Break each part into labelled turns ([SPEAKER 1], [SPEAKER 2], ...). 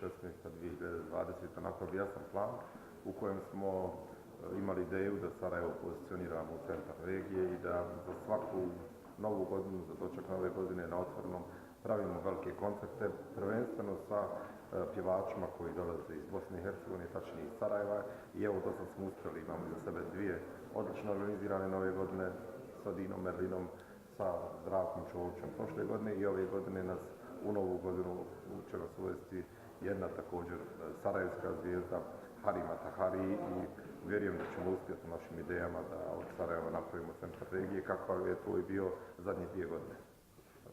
[SPEAKER 1] 2016-2020 napravili jasan plan u kojem smo imali ideju da Sarajevo pozicioniramo u centar regije i da za svaku novu godinu, za doček nove godine na otvorenom pravimo velike koncerte, prvenstveno sa pjevačima koji dolaze iz Bosne i Hercegovine, tačnije iz Sarajeva. I evo, do sad smo uspjeli, imamo za sebe dvije odlično organizirane nove godine sa Dinom Merlinom, sa Zdravkom Čovićem prošle godine i ove godine nas u novu godinu će nas uvesti jedna također sarajevska zvijezda Harima Tahari i vjerujem da ćemo uspjeti u našim idejama da od Sarajeva napravimo centar regije kakav je to i bio zadnje 2 godine.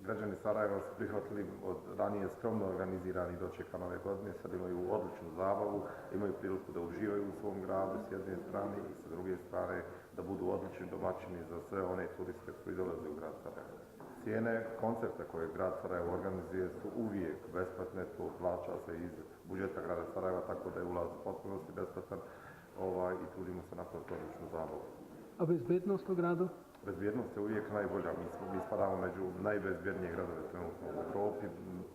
[SPEAKER 1] Građani Sarajeva su prihvatili od ranije skromno organizirani dočeka nove godine, sad imaju odličnu zabavu, imaju priliku da uživaju u svom gradu s jedne strane i sa druge strane da budu odlični domaćini za sve one turiste koji dolaze u grad Sarajevo. Cijene koncerta koje grad Sarajevo organizuje su uvijek besplatne, to plaća se iz budžeta grada Sarajeva, tako da je ulaz u potpunosti besplatan i trudimo se napraviti odličnu zabavu.
[SPEAKER 2] A bezbednost u gradu?
[SPEAKER 1] Bezbjednost je uvijek najbolja, mi spadamo među najbezbjednije gradove trenutno u Europi,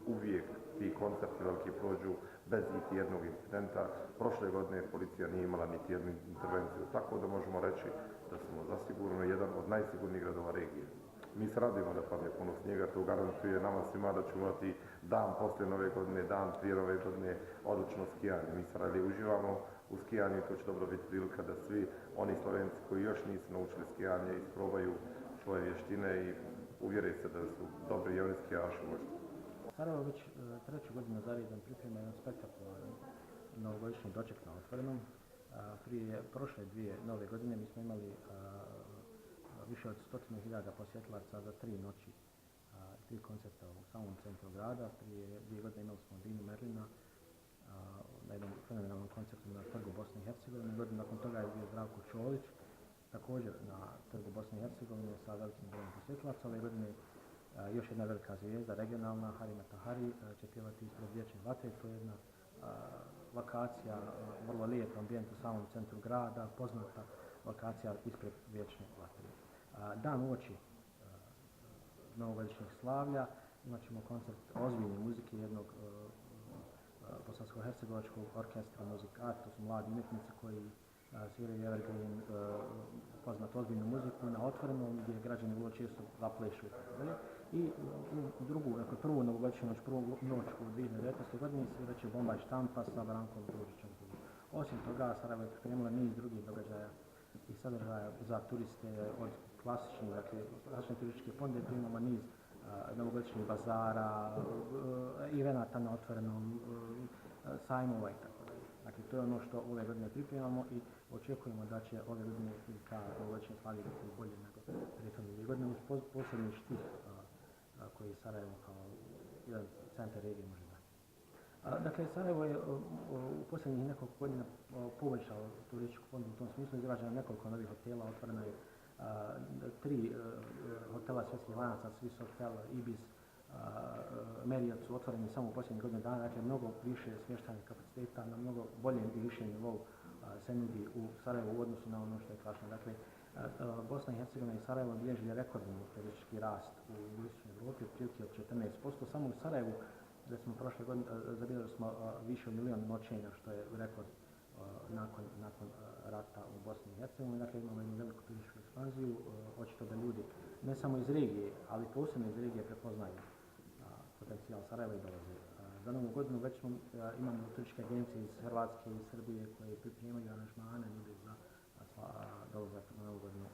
[SPEAKER 1] uvijek ti koncerti veliki prođu bez niti jednog incidenta. Prošle godine policija nije imala niti jednu intervenciju, tako da možemo reći da smo zasigurno jedan od najsigurnijih gradova regije. Mi se radimo da padne puno snijega, to garantuje nama svima da ćemo imati dan poslije nove godine, dan prije nove godine, odlično skijanje. Mi se radi uživamo u skijanju i to će dobro biti prilika da svi oni Slovenci koji još nisu naučili skijanje isprobaju svoje vještine i uvjere se da su dobri i oni skijaši možda.
[SPEAKER 3] Sarajevo već 3. godinu za redom priprema jedan spektakularan novogodišnji doček na otvorenom. Prije prošle 2 nove godine mi smo imali više od 100.000 posjetilaca za 3 noći, 3 koncerta u samom centru grada. Prije 2 godine imali smo Dinu Merlina na jednom fenomenalnom koncertu na trgu Bosne i Hercegovine. Godinu nakon toga je bio Zdravko Čović, također na trgu Bosne i Hercegovine sa velikim brojem posjetilaca. Ove godine još jedna velika zvijezda, regionalna, Harima Tahari, će pjevati ispred Vječne vatre. To je jedna lokacija, vrlo lijep ambijent u samom centru grada, poznata lokacija ispred Vječne vatre. Dan uoči novogodišnjeg slavlja imat ćemo koncert ozbiljne muzike jednog bosansko-hercegovačkog orkestra Muzikat. To su mladi umjetnici koji sviraju evergreen, poznatu ozbiljnu muziku na otvorenom gdje građani vrlo često zaplešu. I u prvu novogodišnju noć, prvu noć u 2019. godini svirat će Bomba i štampa sa Brankom Družićem. Osim toga, Sarajevo je pripremila niz drugih događaja i sadržaja za turiste od klasične turističke ponude, primamo niz novogodišnjih bazara, evenata na otvorenom, sajmova i tako dalje. Dakle, to je ono što ove godine pripremamo i očekujemo da će ove godine i ta novogodišnja slavlja biti bolje nego prethodne 2 godine uz posebni štih koji Sarajevo kao jedan centar regije može dati. Dakle, Sarajevo je u posljednjih nekoliko godina povećao turističku ponudu u tom smislu, izgrađeno nekoliko novih hotela, otvoreno je 3 hotela svjetskih lanaca, Swiss Hotel, Ibis, Marriott su otvoreni samo u posljednjih godinu dana, dakle mnogo više smještajnih kapaciteta, na mnogo boljem i višem nivou se nudi u Sarajevu u odnosu na ono što je klasično. Dakle, Bosna i Hercegovina i Sarajevo bilježili rekordni turistički rast u jugoistočnoj Europi, otprilike od 14%. Samo u Sarajevu da smo prošle godine zabilježili smo više od 1 milijun noćenja, što je rekord nakon rata u Bosni i Hercegovini. Dakle, imamo jednu veliku turističku ekspanziju. Očito da ljudi, ne samo iz regije, ali posebno iz regije prepoznaju potencijal Sarajeva i dolaze. Za novu godinu već imamo turističke agencije iz Hrvatske i Srbije koje pripremaju aranžmane za dolazak na novu godinu